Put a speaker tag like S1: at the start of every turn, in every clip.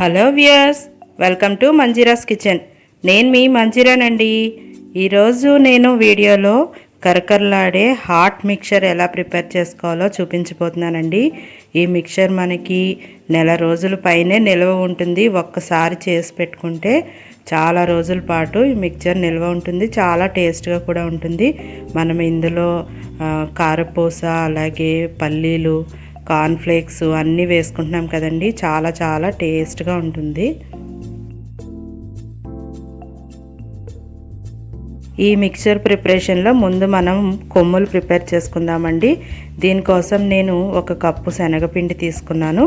S1: Hello viewers, welcome to Manjira's kitchen. నేను మీ మంజీరానండి. ఈరోజు నేను వీడియోలో కరకరలాడే హాట్ మిక్చర్ ఎలా ప్రిపేర్ చేసుకోవాలో చూపించబోతున్నానండి. ఈ మిక్చర్ మనకి నెల రోజుల పైనే నిల్వ ఉంటుంది. ఒక్కసారి చేసి పెట్టుకుంటే చాలా రోజుల పాటు ఈ మిక్చర్ నిల్వ ఉంటుంది. చాలా టేస్ట్గా కూడా ఉంటుంది. మనం ఇందులో కారపూస, అలాగే పల్లీలు, కార్న్ఫ్లేక్స్ అన్నీ వేసుకుంటున్నాం కదండి. చాలా చాలా టేస్ట్గా ఉంటుంది. ఈ మిక్చర్ ప్రిపరేషన్లో ముందు మనం కొమ్ములు ప్రిపేర్ చేసుకుందామండి. దీనికోసం నేను 1 కప్పు శనగపిండి తీసుకున్నాను.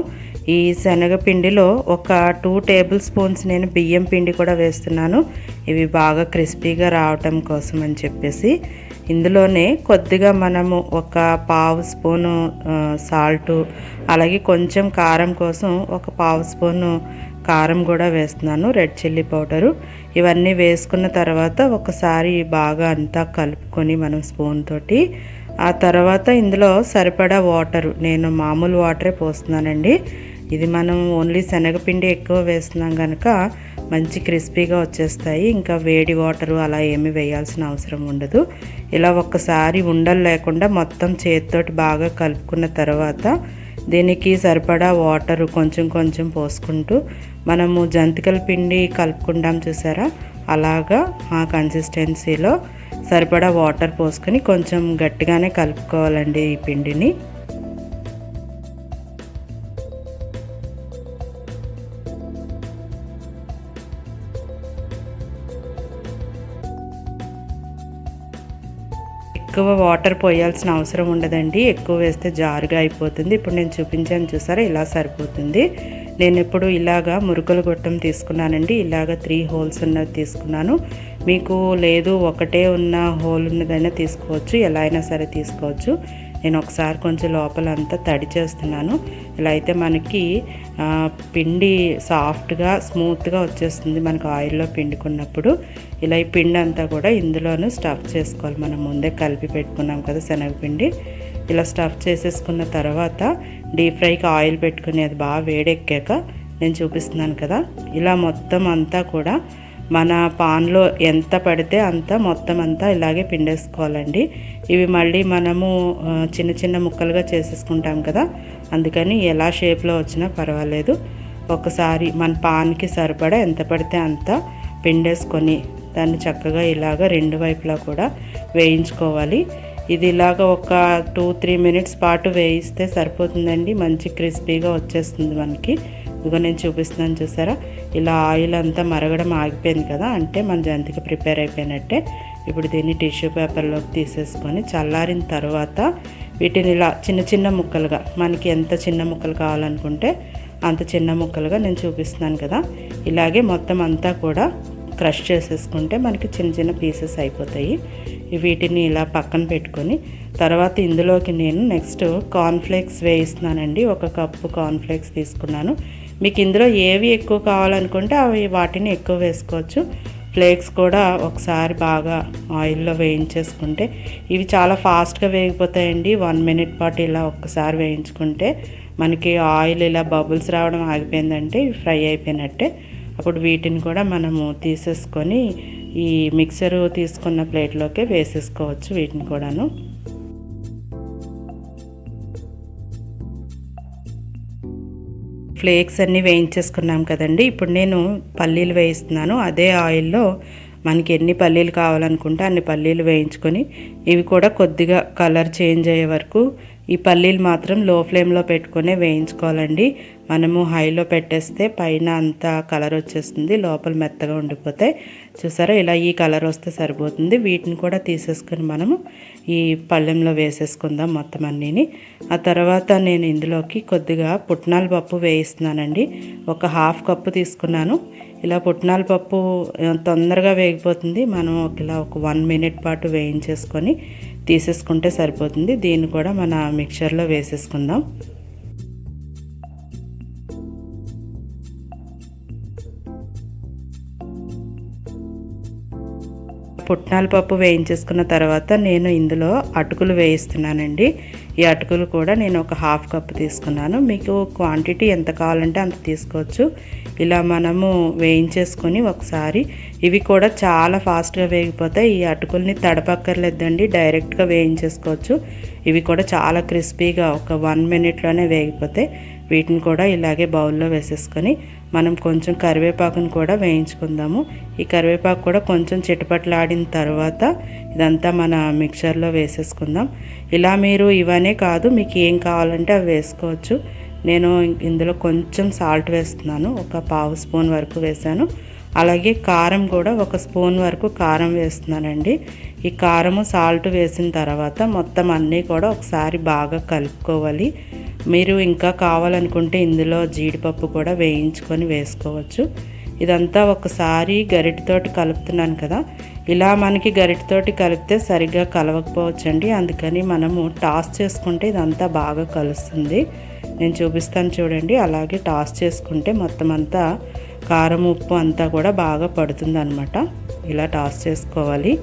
S1: ఈ శనగపిండిలో ఒక 2 టేబుల్ స్పూన్స్ నేను బియ్యం పిండి కూడా వేస్తున్నాను. ఇవి బాగా క్రిస్పీగా రావటం కోసం అని చెప్పేసి. ఇందులోనే కొద్దిగా మనము 1/2 స్పూను సాల్టు, అలాగే కొంచెం కారం కోసం 1/2 స్పూను కారం కూడా వేస్తున్నాను, రెడ్ చిల్లీ పౌడరు. ఇవన్నీ వేసుకున్న తర్వాత ఒకసారి బాగా అంతా కలుపుకొని మనం స్పూన్ తోటి, ఆ తర్వాత ఇందులో సరిపడా వాటరు, నేను మామూలు వాటరే పోస్తున్నానండి. ఇది మనం ఓన్లీ శనగపిండి ఎక్కువ వేస్తున్నాం కనుక మంచి క్రిస్పీగా వచ్చేస్తాయి. ఇంకా వేడి వాటరు అలా ఏమీ వేయాల్సిన అవసరం ఉండదు. ఇలా ఒక్కసారి ఉండలు లేకుండా మొత్తం చేతితోటి బాగా కలుపుకున్న తర్వాత దీనికి సరిపడా వాటరు కొంచెం కొంచెం పోసుకుంటూ మనము జంతికల పిండి కలుపుకుంటాం చూసారా, అలాగా ఆ కన్సిస్టెన్సీలో సరిపడా వాటర్ పోసుకొని కొంచెం గట్టిగానే కలుపుకోవాలండి ఈ పిండిని. ఎక్కువ వాటర్ పోయాల్సిన అవసరం ఉండదండి. ఎక్కువ వేస్తే జారుగా అయిపోతుంది. ఇప్పుడు నేను చూపించాను చూసారా, ఇలా సరిపోతుంది. నేను ఇప్పుడు ఇలాగా మురుకుల గొట్టం తీసుకున్నానండి. ఇలాగా 3 హోల్స్ ఉన్నది తీసుకున్నాను. మీకు లేదు ఒకటే ఉన్న హోల్ ఉన్నదైనా తీసుకోవచ్చు, ఎలా అయినా సరే తీసుకోవచ్చు. నేను ఒకసారి కొంచెం లోపలంతా తడి చేస్తున్నాను. ఇలా అయితే మనకి పిండి సాఫ్ట్గా స్మూత్గా వచ్చేస్తుంది మనకు ఆయిల్లో పిండుకున్నప్పుడు. ఇలా ఈ పిండి అంతా కూడా ఇందులోనూ స్టఫ్ చేసుకోవాలి. మనం ముందే కలిపి పెట్టుకున్నాం కదా శనగపిండి. ఇలా స్టఫ్ చేసేసుకున్న తర్వాత డీప్ ఫ్రైకి ఆయిల్ పెట్టుకుని అది బాగా వేడెక్కాక నేను చూపిస్తున్నాను కదా, ఇలా మొత్తం అంతా కూడా మన పాన్లో ఎంత పడితే అంత మొత్తం అంతా ఇలాగే పిండేసుకోవాలండి. ఇవి మళ్ళీ మనము చిన్న చిన్న ముక్కలుగా చేసేసుకుంటాం కదా, అందుకని ఎలా షేప్లో వచ్చినా పర్వాలేదు. ఒకసారి మన పాన్కి సరిపడా ఎంత పడితే అంత పిండేసుకొని దాన్ని చక్కగా ఇలాగ 2 వైపులా కూడా వేయించుకోవాలి. ఇది ఇలాగ ఒక 2-3 మినిట్స్ పాటు వేయిస్తే సరిపోతుందండి. మంచి క్రిస్పీగా వచ్చేస్తుంది మనకి. ఇదిగో నేను చూపిస్తున్నాను చూసారా, ఇలా ఆయిల్ అంతా మరగడం ఆగిపోయింది కదా, అంటే మన జంతిక ప్రిపేర్ అయిపోయినట్టే. ఇప్పుడు దీన్ని టిష్యూ పేపర్లోకి తీసేసుకొని చల్లారిన తర్వాత వీటిని ఇలా చిన్న చిన్న ముక్కలుగా, మనకి ఎంత చిన్న ముక్కలు కావాలనుకుంటే అంత చిన్న ముక్కలుగా నేను చూపిస్తున్నాను కదా, ఇలాగే మొత్తం అంతా కూడా క్రష్ చేసేసుకుంటే మనకి చిన్న చిన్న పీసెస్ అయిపోతాయి. వీటిని ఇలా పక్కన పెట్టుకొని తర్వాత ఇందులోకి నేను నెక్స్ట్ కార్న్ఫ్లేక్స్ వేయిస్తున్నానండి. 1 కప్పు కార్న్ఫ్లేక్స్ తీసుకున్నాను. మీకు ఇందులో ఏవి ఎక్కువ కావాలనుకుంటే వాటిని ఎక్కువ వేసుకోవచ్చు. ఫ్లేక్స్ కూడా ఒకసారి బాగా ఆయిల్లో వేయించేసుకుంటే ఇవి చాలా ఫాస్ట్గా వేగిపోతాయండి. 1 మినిట్ పాటు ఇలా ఒక్కసారి వేయించుకుంటే మనకి ఆయిల్ ఇలా బబుల్స్ రావడం ఆగిపోయిందంటే ఇవి ఫ్రై అయిపోయినట్టే. అప్పుడు వీటిని కూడా మనము తీసేసుకొని ఈ మిక్సరు తీసుకున్న ప్లేట్లోకి వేసేసుకోవచ్చు వీటిని కూడాను. ఫ్లేక్స్ అన్నీ వేయించేసుకున్నాం కదండి. ఇప్పుడు నేను పల్లీలు వేయిస్తున్నాను. అదే ఆయిల్లో మనకి ఎన్ని పల్లీలు కావాలనుకుంటే అన్ని పల్లీలు వేయించుకొని ఇవి కూడా కొద్దిగా కలర్ చేంజ్ అయ్యే వరకు ఈ పల్లీలు మాత్రం లో ఫ్లేమ్లో పెట్టుకునే వేయించుకోవాలండి. మనము హైలో పెట్టేస్తే పైన అంతా కలర్ వచ్చేస్తుంది, లోపల మెత్తగా ఉండిపోతాయి. చూసారా, ఇలా ఈ కలర్ వస్తే సరిపోతుంది. వీటిని కూడా తీసేసుకొని మనము ఈ పళ్ళెంలో వేసేసుకుందాం మొత్తం అన్నీని. ఆ తర్వాత నేను ఇందులోకి కొద్దిగా పుట్నాల పప్పు వేయిస్తున్నానండి. 1/2 కప్పు తీసుకున్నాను. ఇలా పుట్నాల పప్పు తొందరగా వేగిపోతుంది. మనం ఇలా ఒక 1 మినిట్ పాటు వేయించేసుకొని తీసేసుకుంటే సరిపోతుంది. దీన్ని కూడా మన మిక్చర్లో వేసేసుకుందాం. పుట్నాల పప్పు వేయించేసుకున్న తర్వాత నేను ఇందులో అటుకులు వేయిస్తున్నానండి. ఈ అటుకులు కూడా నేను ఒక హాఫ్ కప్ తీసుకున్నాను. మీకు క్వాంటిటీ ఎంత కావాలంటే అంత తీసుకోవచ్చు. ఇలా మనము వేయించేసుకొని ఒకసారి, ఇవి కూడా చాలా ఫాస్ట్గా వేగిపోతాయి. ఈ అటుకుల్ని తడపక్కర్లేదండి, డైరెక్ట్గా వేయించేసుకోవచ్చు. ఇవి కూడా చాలా క్రిస్పీగా ఒక 1 మినిట్లోనే వేగిపోతాయి. వీటిని కూడా ఇలాగే బౌల్లో వేసేసుకొని మనం కొంచెం కరివేపాకును కూడా వేయించుకుందాము. ఈ కరివేపాకు కూడా కొంచెం చిటపట్లాడిన తర్వాత ఇదంతా మన మిక్చర్లో వేసేసుకుందాం. ఇలా మీరు ఇవనే కాదు, మీకు ఏం కావాలంటే అవి వేసుకోవచ్చు. నేను ఇందులో కొంచెం సాల్ట్ వేస్తున్నాను, ఒక 1/2 స్పూన్ వరకు వేసాను. అలాగే కారం కూడా 1 స్పూన్ వరకు కారం వేస్తున్నానండి. ఈ కారము సాల్ట్ వేసిన తర్వాత మొత్తం అన్నీ కూడా ఒకసారి బాగా కలుపుకోవాలి. మీరు ఇంకా కావాలనుకుంటే ఇందులో జీడిపప్పు కూడా వేయించుకొని వేసుకోవచ్చు. ఇదంతా ఒకసారి గరిటెతోటి కలుపుతున్నాను కదా, ఇలా మనకి గరిటెతోటి కలిపితే సరిగ్గా కలవకపోవచ్చండి. అందుకని మనము టాస్ చేసుకుంటే ఇదంతా బాగా కలుస్తుంది. నేను చూపిస్తాను చూడండి. అలాగే టాస్ చేసుకుంటే మొత్తం అంతా కారం ఉప్పు అంతా కూడా బాగా పడుతుంది అన్నమాట. ఇలా టాస్ చేసుకోవాలి.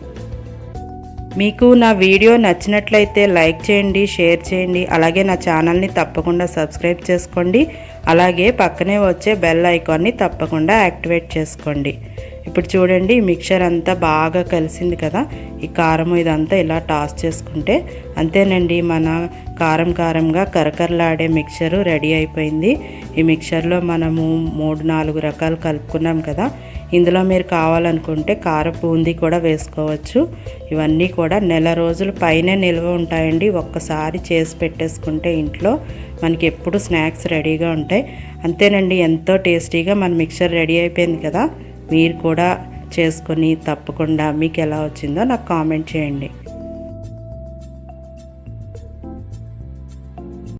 S1: మీకు నా వీడియో నచ్చినట్లయితే లైక్ చేయండి, షేర్ చేయండి. అలాగే నా ఛానల్ని తప్పకుండా సబ్స్క్రైబ్ చేసుకోండి. అలాగే పక్కనే వచ్చే బెల్ ఐకాన్ని తప్పకుండా యాక్టివేట్ చేసుకోండి. ఇప్పుడు చూడండి, మిక్చర్ అంతా బాగా కలిసింది కదా. ఈ కారం ఇదంతా ఇలా టాస్ చేసుకుంటే అంతేనండి, మన కారంగా కరకరలాడే మిక్చరు రెడీ అయిపోయింది. ఈ మిక్చర్లో మనము 3-4 రకాలు కలుపుకున్నాం కదా. ఇందులో మీరు కావాలనుకుంటే కారం బూందీ కూడా వేసుకోవచ్చు. ఇవన్నీ కూడా నెల రోజుల పైనే నిల్వ ఉంటాయండి. ఒక్కసారి చేసి పెట్టేసుకుంటే ఇంట్లో మనకి ఎప్పుడు స్నాక్స్ రెడీగా ఉంటాయి. అంతేనండి, ఎంతో టేస్టీగా మన మిక్చర్ రెడీ అయిపోయింది కదా. మీరు కూడా చేసుకొని తప్పకుండా మీకు ఎలా వచ్చిందో నాకు కామెంట్ చేయండి.